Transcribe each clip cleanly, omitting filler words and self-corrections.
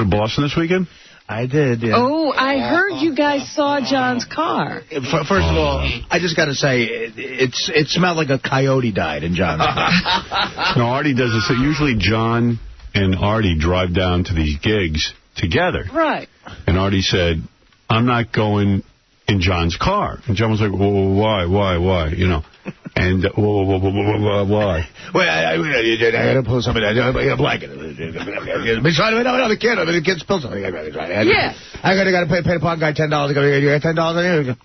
go to Boston this weekend? I did, yeah. Oh, I heard you guys saw John's car. First of all, I just got to say, it smelled like a coyote died in John's car. No, Artie does this. Usually John and Artie drive down to these gigs together. Right. And Artie said, I'm not going in John's car. And John was like, well, why? You know. And, why? Well, I got to pull something. I got a blanket. The kid spilled something. Yeah. I got to pay the park guy $10. You got $10?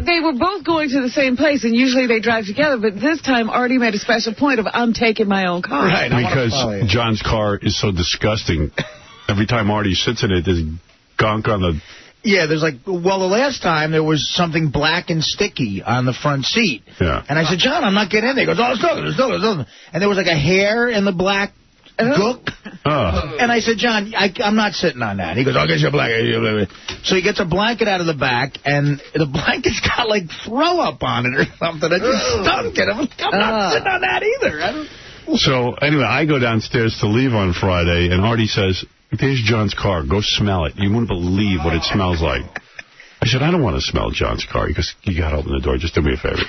They were both going to the same place, and usually they drive together, but this time Artie made a special point of, I'm taking my own car. Right. Because John's car is so disgusting. Every time Artie sits in it, there's gunk on the... Yeah, there's the last time there was something black and sticky on the front seat. Yeah. And I said, John, I'm not getting in there. He goes, oh, it's nothing. And there was a hair in the black gook. And I said, John, I'm not sitting on that. He goes, I'll get you a blanket. So he gets a blanket out of the back, and the blanket's got, throw up on it or something. It just stunk it. I'm not sitting on that either. So, anyway, I go downstairs to leave on Friday, and Artie says, there's John's car. Go smell it. You wouldn't believe what it smells like. I said, I don't want to smell John's car. He goes, you got to open the door. Just do me a favor.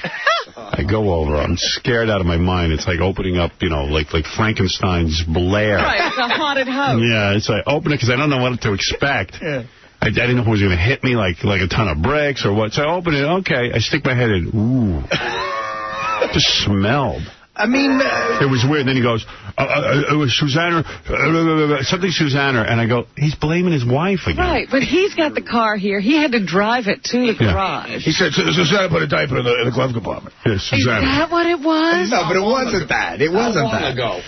I go over. I'm scared out of my mind. It's like opening up, like Frankenstein's lair. Right, it's a haunted house. Yeah, it's like, open it because I don't know what to expect. Yeah. I didn't know if it was going to hit me like a ton of bricks or what. So I open it. Okay. I stick my head in. Ooh. It just smelled. I mean... it was weird. Then he goes, it was Susanna, something Susanna. And I go, he's blaming his wife again. Right, but he's got the car here. He had to drive it to the garage. He said, Susanna put a diaper in the glove compartment. Yeah, Susanna. Is that what it was? No, but it wasn't that. It wasn't that. How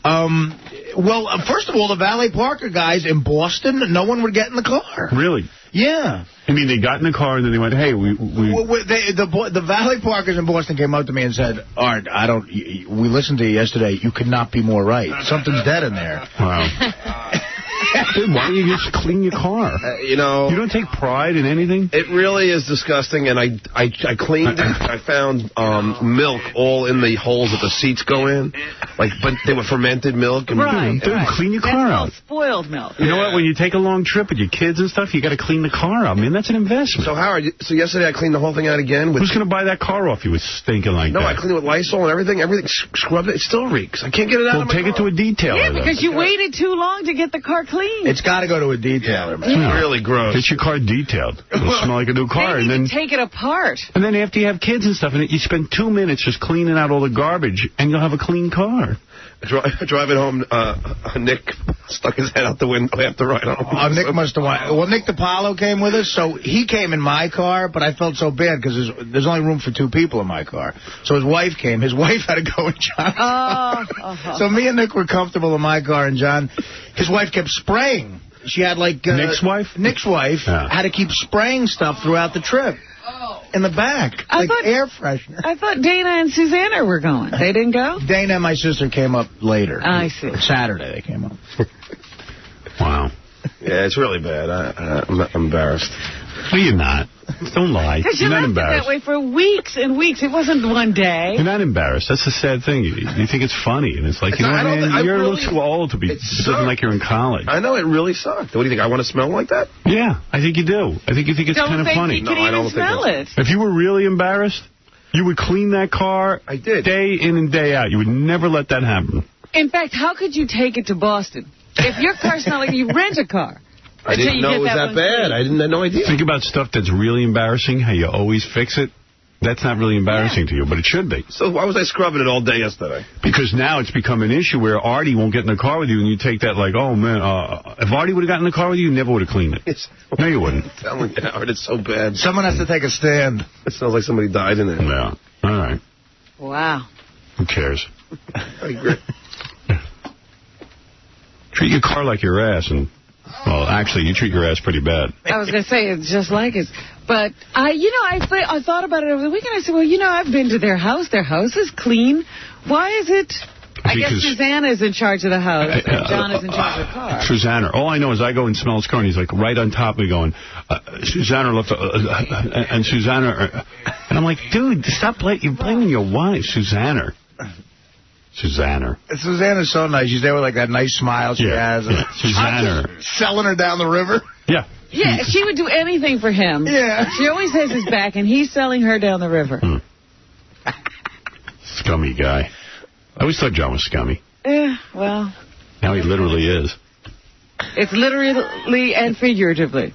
long ago? Well, first of all, the Valet Parker guys in Boston, no one would get in the car. Really? Yeah. I mean, they got in the car and then they went, hey, the Valet Parkers in Boston came up to me and said, Art, we listened to you yesterday. You could not be more right. Something's dead in there. Wow. Dude, why don't you just clean your car? You don't take pride in anything? It really is disgusting, and I cleaned it. I found milk all in the holes that the seats go in, but they were fermented milk. And right. Dude, clean your car out. Spoiled milk. You know what? When you take a long trip with your kids and stuff, you got to clean the car out. I mean, that's an investment. So, Howard, yesterday I cleaned the whole thing out again. Who's going to buy that car off you with stinking like that? No, I cleaned it with Lysol and everything. Everything scrubbed it. It still reeks. I can't get it out of my car. Take it to a detailer. Yeah, because you waited too long to get the car clean. It's got to go to a detailer, man. It's really gross. Get your car detailed. It'll smell like a new car. Maybe and then take it apart. And then after you have kids and stuff, and you spend 2 minutes just cleaning out all the garbage, and you'll have a clean car. Driving home, Nick stuck his head out the window after right home. Nick must have won. Well, Nick DiPaolo came with us, so he came in my car, but I felt so bad because there's only room for 2 people in my car. So his wife came. His wife had to go in John's car. So me and Nick were comfortable in my car, and John, his wife kept spraying. She had Nick's wife? Nick's wife had to keep spraying stuff throughout the trip. In the back, air freshener. I thought Dana and Susanna were going. They didn't go? Dana and my sister came up later. I see. Saturday they came up. Wow. Yeah, it's really bad. I'm embarrassed. No, you're not. Don't lie. You're not left embarrassed. that way for weeks and weeks. It wasn't one day. You're not embarrassed. That's the sad thing. You think it's funny, and it's like, you're a little too old to be looking like you're in college. I know, it really sucked. What do you think? I want to smell like that? Yeah, I think you do. I think you think it's kind of funny. No, I don't smell it. If you were really embarrassed, you would clean that car. I did. Day in and day out. You would never let that happen. In fact, how could you take it to Boston? If your car smelled like you rent a car. I didn't know it was that bad. I had no idea. Think about stuff that's really embarrassing, how you always fix it. That's not really embarrassing to you, but it should be. So why was I scrubbing it all day yesterday? Because now it's become an issue where Artie won't get in the car with you, and you take that like, oh, man, if Artie would have gotten in the car with you, you never would have cleaned it. No, you wouldn't. I'm telling you, Howard, it's so bad. Someone has to take a stand. It smells like somebody died in there. Yeah. All right. Wow. Who cares? I agree. Treat your car like your ass, and... Well, actually, you treat your ass pretty bad. I was going to say, it's just like it. But, I thought about it over the weekend. I said, well, I've been to their house. Their house is clean. Why is it... I guess Susanna is in charge of the house, and John is in charge of the car. Susanna. All I know is I go and smell his car, and he's like right on top of me going, Susanna left, and Susanna... and I'm like, dude, stop you're blaming your wife, Susanna. Susanna. Susanna's so nice. She's there with, like, that nice smile she has. Yeah. Susanna. Selling her down the river. Yeah. Yeah, she would do anything for him. Yeah. She always has his back, and he's selling her down the river. Scummy guy. I always thought John was scummy. Yeah, well. Now he literally is. It's literally and figuratively.